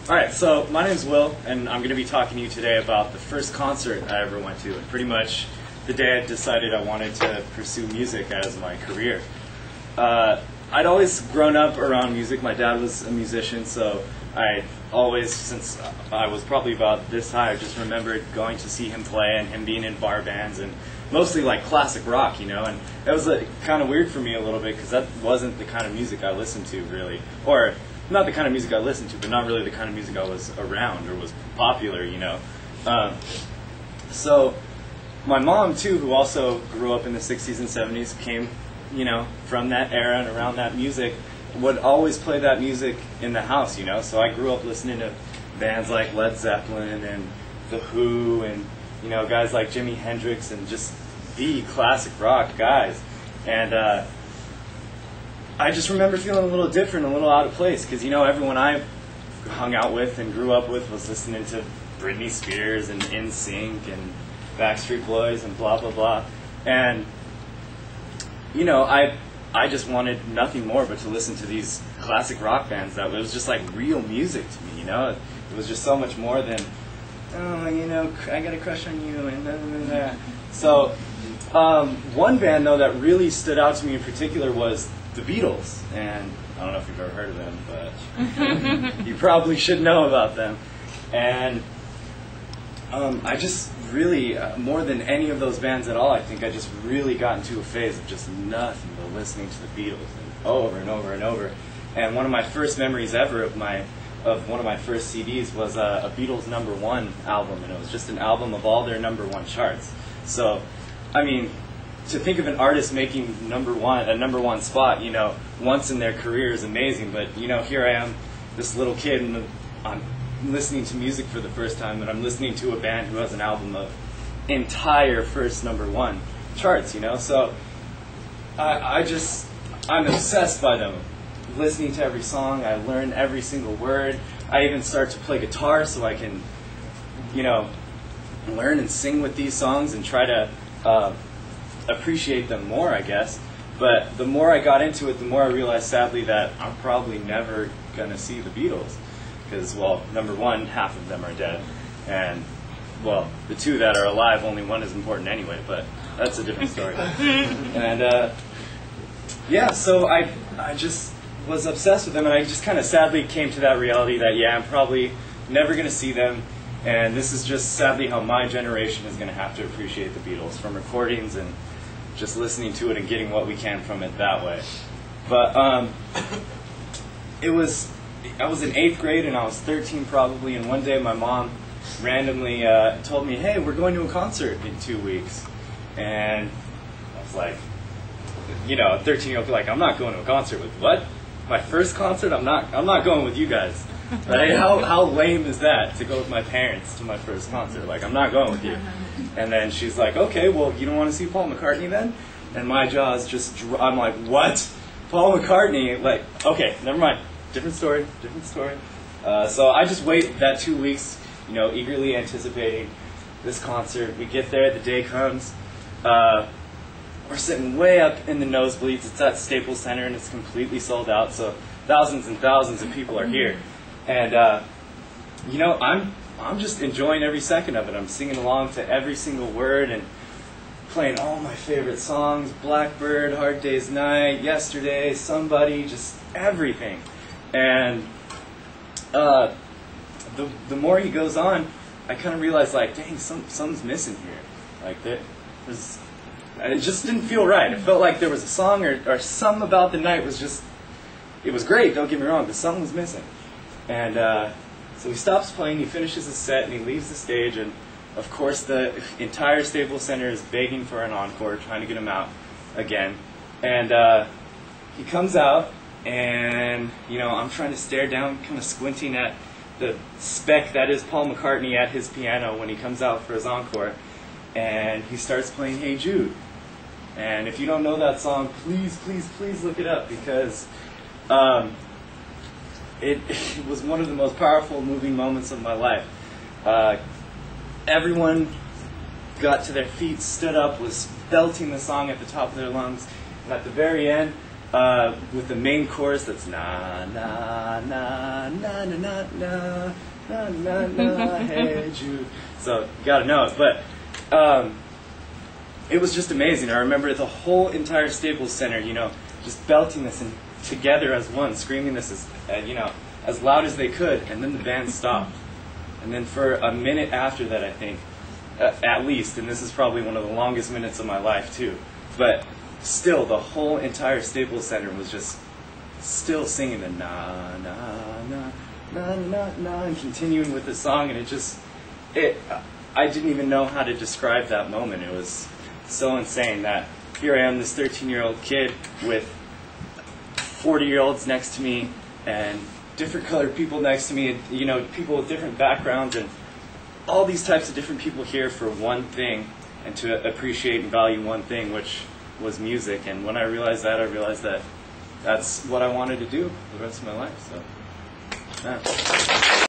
Alright, so my name's Will, and I'm going to be talking to you today about the first concert I ever went to, and pretty much the day I decided I wanted to pursue music as my career. I'd always grown up around music. My dad was a musician, so I always, since I was probably about this high, I just remembered going to see him play and him being in bar bands and mostly like classic rock, you know, and that was kind of weird for me a little bit because that wasn't the kind of music I listened to really, or not the kind of music I listened to, but not really the kind of music I was around or was popular, you know. So my mom too, who also grew up in the 60s and 70s, came, you know, from that era and around that music, would always play that music in the house, you know. So I grew up listening to bands like Led Zeppelin and The Who and, you know, guys like Jimi Hendrix and just the classic rock guys. And I just remember feeling a little different, a little out of place, because, you know, everyone I hung out with and grew up with was listening to Britney Spears and NSYNC and Backstreet Boys and blah, blah, blah. And, you know, I just wanted nothing more but to listen to these classic rock bands. That was just like real music to me, you know. It was just so much more than, oh, you know, I got a crush on you and blah, blah, blah. So one band, though, that really stood out to me in particular was the Beatles. And I don't know if you've ever heard of them, but you probably should know about them. And I just really, more than any of those bands at all, I think I just really got into a phase of just nothing but listening to the Beatles and over and over and over. And one of my first memories ever of one of my first CDs was a Beatles #1 album, and it was just an album of all their #1 charts. So, I mean, to think of an artist making a #1 spot, you know, once in their career is amazing. But, you know, here I am, this little kid, and I'm listening to music for the first time, and I'm listening to a band who has an album of entire first #1 charts, you know. So I'm obsessed by them. Listening to every song, I learn every single word. I even start to play guitar so I can, you know, learn and sing with these songs and try to appreciate them more, I guess. But the more I got into it, the more I realized, sadly, that I'm probably never going to see the Beatles. Because, well, #1, half of them are dead. And, well, the two that are alive, only one is important anyway, but that's a different story. And, yeah, so I just was obsessed with them, and I just kind of sadly came to that reality that, yeah, I'm probably never going to see them. And this is just sadly how my generation is going to have to appreciate the Beatles, from recordings and just listening to it and getting what we can from it that way. But I was in 8th grade, and I was 13 probably, and one day my mom randomly told me, hey, we're going to a concert in 2 weeks. And I was like, you know, a 13-year-old, like, I'm not going to a concert with what? My first concert? I'm not going with you guys. Right? How lame is that, to go with my parents to my first concert? Like, I'm not going with you. And then she's like, okay, well, you don't want to see Paul McCartney then? And my jaws just, I'm like, what? Paul McCartney? Like, okay, never mind. Different story. So I just wait that 2 weeks, you know, eagerly anticipating this concert. We get there, the day comes. We're sitting way up in the nosebleeds. It's at Staples Center, and it's completely sold out, so thousands and thousands of people are here. And, you know, I'm just enjoying every second of it. I'm singing along to every single word and playing all my favorite songs, Blackbird, Hard Day's Night, Yesterday, Somebody, just everything. And the more he goes on, I kind of realize, like, dang, something's missing here. Like, it just didn't feel right. It felt like there was a song or something about the night was just, it was great, don't get me wrong, but something was missing. And so he stops playing, he finishes his set, and he leaves the stage, and of course the entire Staples Center is begging for an encore, trying to get him out again. And he comes out, and, you know, I'm trying to stare down, kind of squinting at the speck that is Paul McCartney at his piano when he comes out for his encore, and he starts playing Hey Jude. And if you don't know that song, please, please, please look it up, because it was one of the most powerful, moving moments of my life. Everyone got to their feet, stood up, was belting the song at the top of their lungs, and at the very end, with the main chorus that's na na na na na na na na na na hey Jude. So you gotta know it, but it was just amazing. I remember the whole entire Staples Center, just belting this and together as one, screaming this as loud as they could, and then the band stopped. And then for a minute after that, I think, at least, and this is probably one of the longest minutes of my life too, but still the whole entire Staples Center was just still singing the na na na na na na and continuing with the song, and I didn't even know how to describe that moment. It was so insane that here I am, this 13-year-old kid with 40-year-olds next to me and different colored people next to me, and people with different backgrounds, and all these types of different people here for one thing, and to appreciate and value one thing, which was music. And when I realized that that's what I wanted to do for the rest of my life. So, yeah.